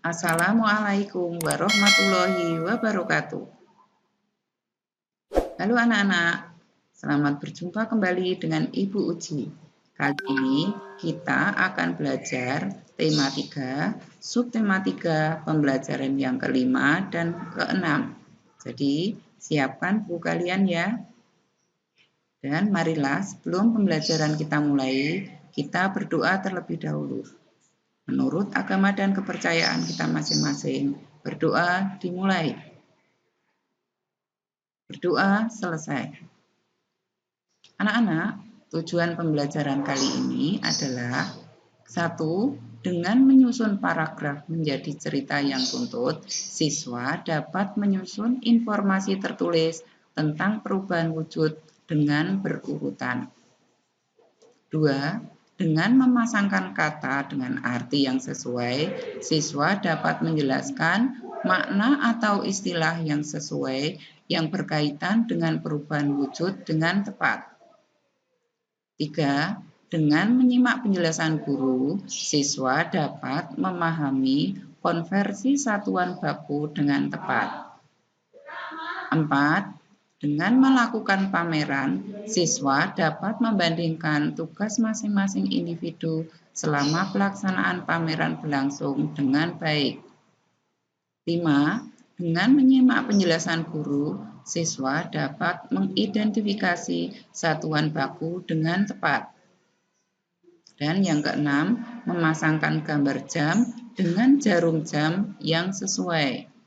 Assalamualaikum warahmatullahi wabarakatuh. Halo anak-anak, selamat berjumpa kembali dengan Ibu Uji. Kali ini kita akan belajar tema 3, subtema 3, pembelajaran yang kelima dan keenam. Jadi siapkan buku kalian ya. Dan marilah sebelum pembelajaran kita mulai, kita berdoa terlebih dahulu. Menurut agama dan kepercayaan kita masing-masing, berdoa dimulai. Berdoa selesai. Anak-anak, tujuan pembelajaran kali ini adalah 1. Dengan menyusun paragraf menjadi cerita yang tuntut, siswa dapat menyusun informasi tertulis tentang perubahan wujud dengan berurutan. 2. Dengan memasangkan kata dengan arti yang sesuai, siswa dapat menjelaskan makna atau istilah yang sesuai yang berkaitan dengan perubahan wujud dengan tepat. 3. Dengan menyimak penjelasan guru, siswa dapat memahami konversi satuan baku dengan tepat. 4. Dengan melakukan pameran, siswa dapat membandingkan tugas masing-masing individu selama pelaksanaan pameran berlangsung dengan baik. 5. Dengan menyimak penjelasan guru, siswa dapat mengidentifikasi satuan baku dengan tepat. Dan yang keenam, memasangkan gambar jam dengan jarum jam yang sesuai.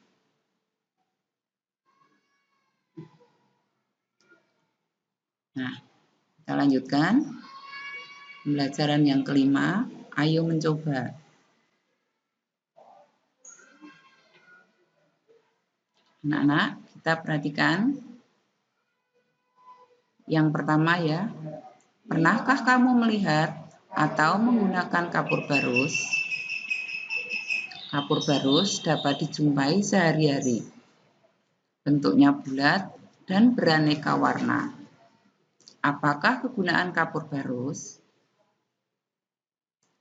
Nah, kita lanjutkan. Pembelajaran yang kelima, ayo mencoba. Anak-anak, kita perhatikan. Yang pertama ya, pernahkah kamu melihat atau menggunakan kapur barus? Kapur barus dapat dijumpai sehari-hari. Bentuknya bulat dan beraneka warna. Apakah kegunaan kapur barus?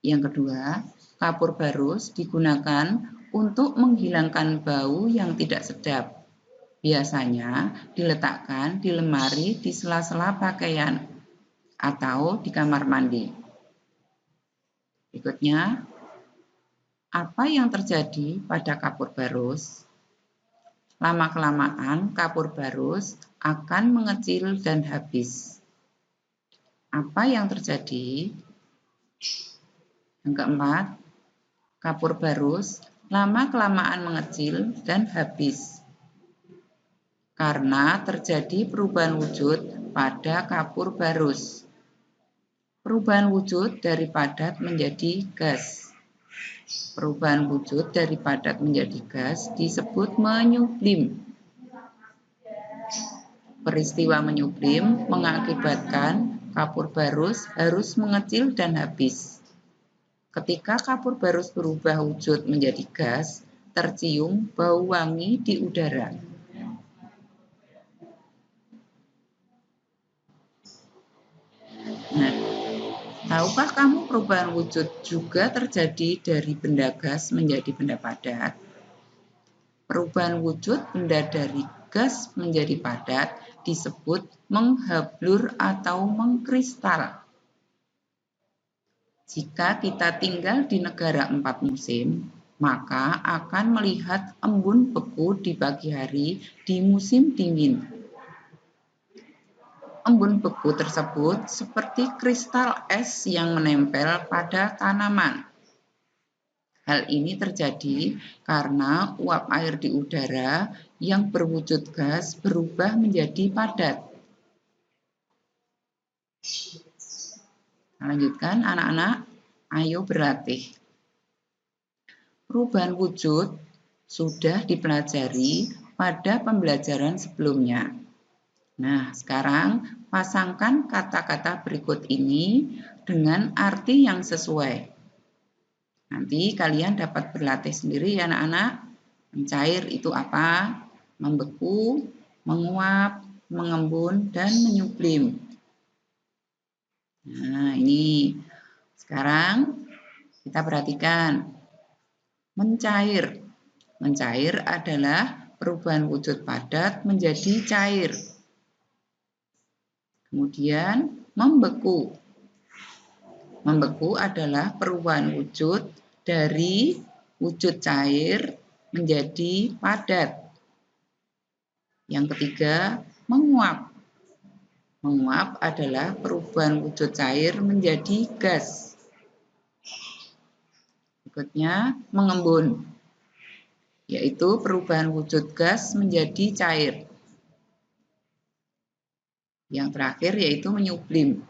Yang kedua, kapur barus digunakan untuk menghilangkan bau yang tidak sedap. Biasanya diletakkan di lemari di sela-sela pakaian atau di kamar mandi. Berikutnya, apa yang terjadi pada kapur barus? Lama-kelamaan kapur barus akan mengecil dan habis. Apa yang terjadi? Yang keempat, kapur barus lama-kelamaan mengecil dan habis karena terjadi perubahan wujud pada kapur barus. Perubahan wujud dari padat menjadi gas. Perubahan wujud dari padat menjadi gas disebut menyublim. Peristiwa menyublim mengakibatkan kapur barus harus mengecil dan habis. Ketika kapur barus berubah wujud menjadi gas, tercium bau wangi di udara. Nah, tahukah kamu perubahan wujud juga terjadi dari benda gas menjadi benda padat? Perubahan wujud benda dari gas menjadi padat disebut menghablur atau mengkristal. Jika kita tinggal di negara 4 musim, maka akan melihat embun beku di pagi hari di musim dingin. Embun beku tersebut seperti kristal es yang menempel pada tanaman. Hal ini terjadi karena uap air di udara yang berwujud gas berubah menjadi padat. Lanjutkan anak-anak, ayo berlatih. Perubahan wujud sudah dipelajari pada pembelajaran sebelumnya. Nah, sekarang pasangkan kata-kata berikut ini dengan arti yang sesuai. Nanti kalian dapat berlatih sendiri ya anak-anak. Mencair itu apa? Membeku, menguap, mengembun, dan menyublim. Nah, ini. Sekarang kita perhatikan. mencair. Mencair adalah perubahan wujud padat menjadi cair. Kemudian membeku. Membeku adalah perubahan wujud dari wujud cair menjadi padat. Yang ketiga, menguap. Menguap adalah perubahan wujud cair menjadi gas. Berikutnya, mengembun, yaitu perubahan wujud gas menjadi cair. Yang terakhir yaitu menyublim.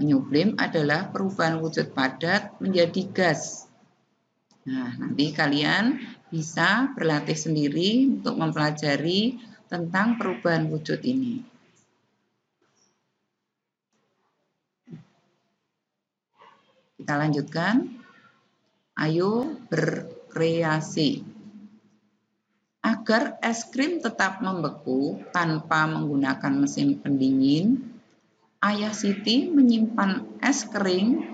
Menyublim adalah perubahan wujud padat menjadi gas. Nah, nanti kalian bisa berlatih sendiri untuk mempelajari tentang perubahan wujud ini. Kita lanjutkan. Ayo berkreasi. Agar es krim tetap membeku tanpa menggunakan mesin pendingin, Ayah Siti menyimpan es kering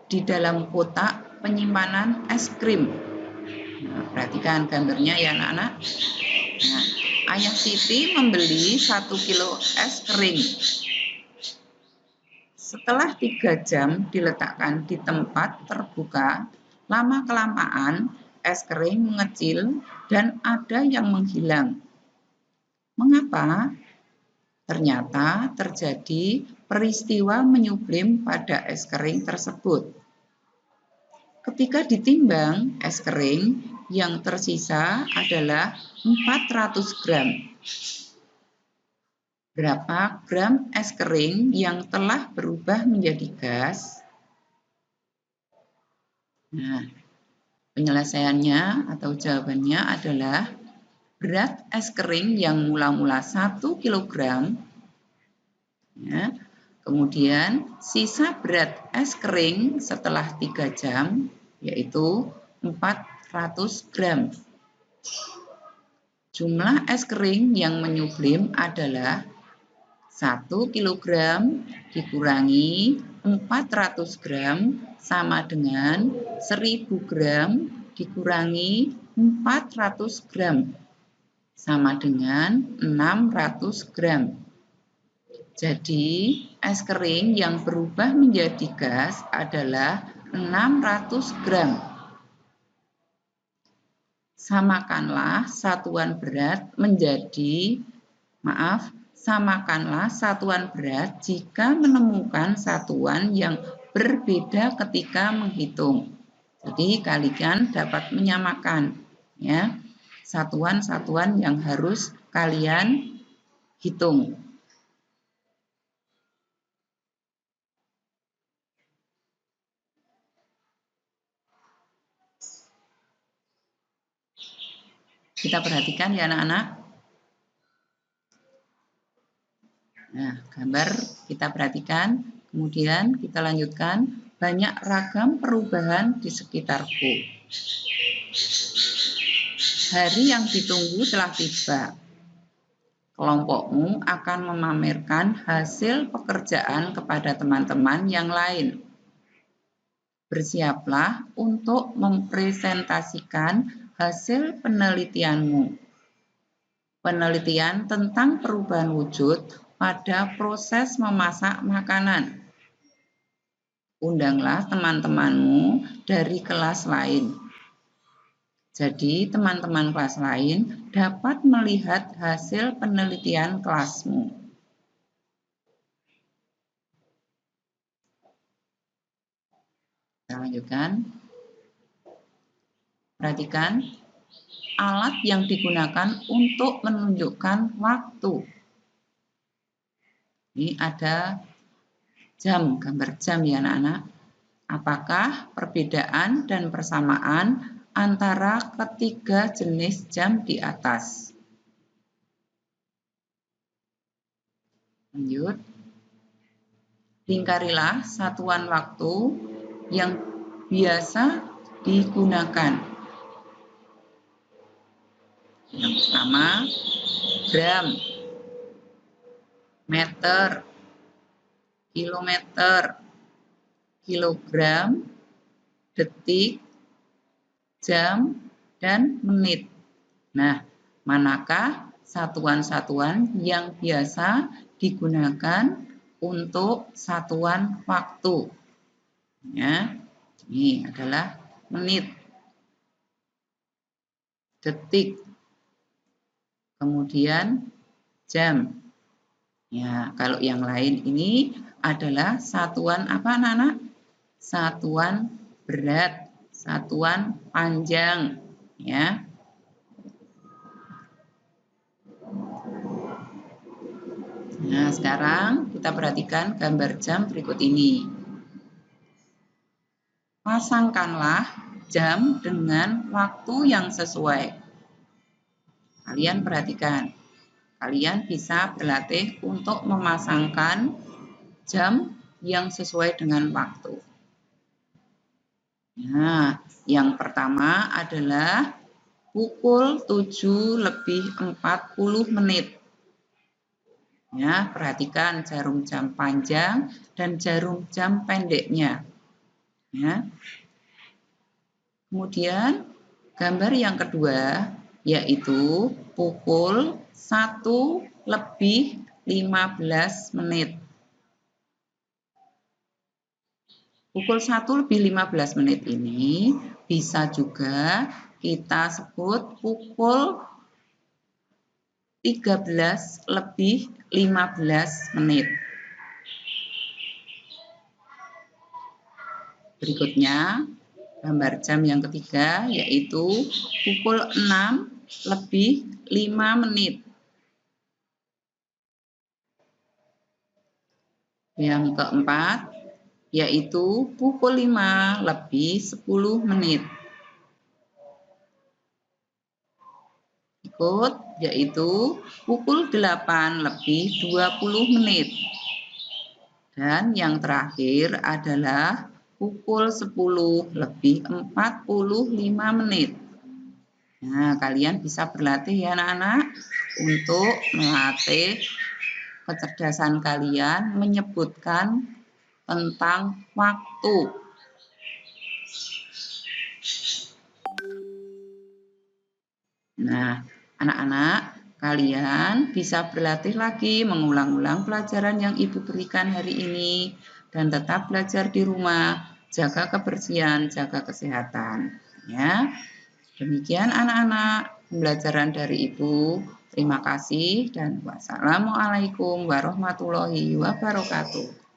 di dalam kotak penyimpanan es krim. Nah, perhatikan gambarnya ya anak-anak. Nah, Ayah Siti membeli 1 kilo es kering. Setelah 3 jam diletakkan di tempat terbuka, lama-kelamaan es kering mengecil dan ada yang menghilang. Mengapa? Ternyata terjadi peristiwa menyublim pada es kering tersebut. Ketika ditimbang, es kering yang tersisa adalah 400 gram. Berapa gram es kering yang telah berubah menjadi gas? Nah, penyelesaiannya atau jawabannya adalah berat es kering yang mula-mula 1 kg, ya, kemudian sisa berat es kering setelah 3 jam, yaitu 400 gram. Jumlah es kering yang menyublim adalah 1 kg dikurangi 400 gram sama dengan 1000 gram dikurangi 400 gram sama dengan 600 gram. Jadi, es kering yang berubah menjadi gas adalah 600 gram. Samakanlah satuan berat samakanlah satuan berat jika menemukan satuan yang berbeda ketika menghitung. Jadi kalian dapat menyamakan ya satuan-satuan yang harus kalian hitung. Kita perhatikan ya anak-anak. Nah, gambar kita perhatikan, kemudian kita lanjutkan. Banyak ragam perubahan di sekitarku. Hari yang ditunggu telah tiba. Kelompokmu akan memamerkan hasil pekerjaan kepada teman-teman yang lain. Bersiaplah untuk mempresentasikan hasil penelitianmu. Penelitian tentang perubahan wujud pada proses memasak makanan. Undanglah teman-temanmu dari kelas lain. Jadi, teman-teman kelas lain dapat melihat hasil penelitian kelasmu. Kita lanjutkan. Perhatikan alat yang digunakan untuk menunjukkan waktu. Ini ada jam, gambar jam ya anak-anak. Apakah perbedaan dan persamaan antara ketiga jenis jam di atas? Lanjut. Lingkarilah satuan waktu yang biasa digunakan. Yang pertama, gram, meter, kilometer, kilogram, detik, jam, dan menit. Nah, manakah satuan-satuan yang biasa digunakan untuk satuan waktu? Ya, ini adalah menit, detik, kemudian jam. Ya, kalau yang lain ini adalah satuan apa, anak-anak? Satuan berat, satuan panjang, ya. Nah, sekarang kita perhatikan gambar jam berikut ini. Pasangkanlah jam dengan waktu yang sesuai. Kalian perhatikan. Kalian bisa berlatih untuk memasangkan jam yang sesuai dengan waktu. Nah, yang pertama adalah pukul 7:40. Ya, perhatikan jarum jam panjang dan jarum jam pendeknya. Ya. Kemudian gambar yang kedua yaitu pukul 1:15. Pukul 1:15 ini bisa juga kita sebut pukul 13:15. Berikutnya gambar jam yang ketiga yaitu pukul 6:05. Yang keempat yaitu pukul 5:10. Berikut yaitu pukul 8:20. Dan yang terakhir adalah pukul 10:45. Nah, kalian bisa berlatih ya anak-anak untuk melatih kecerdasan kalian menyebutkan tentang waktu. Nah, anak-anak, kalian bisa berlatih lagi mengulang-ulang pelajaran yang Ibu berikan hari ini dan tetap belajar di rumah, jaga kebersihan, jaga kesehatan. Ya, demikian anak-anak pembelajaran dari Ibu. Terima kasih dan wassalamualaikum warahmatullahi wabarakatuh.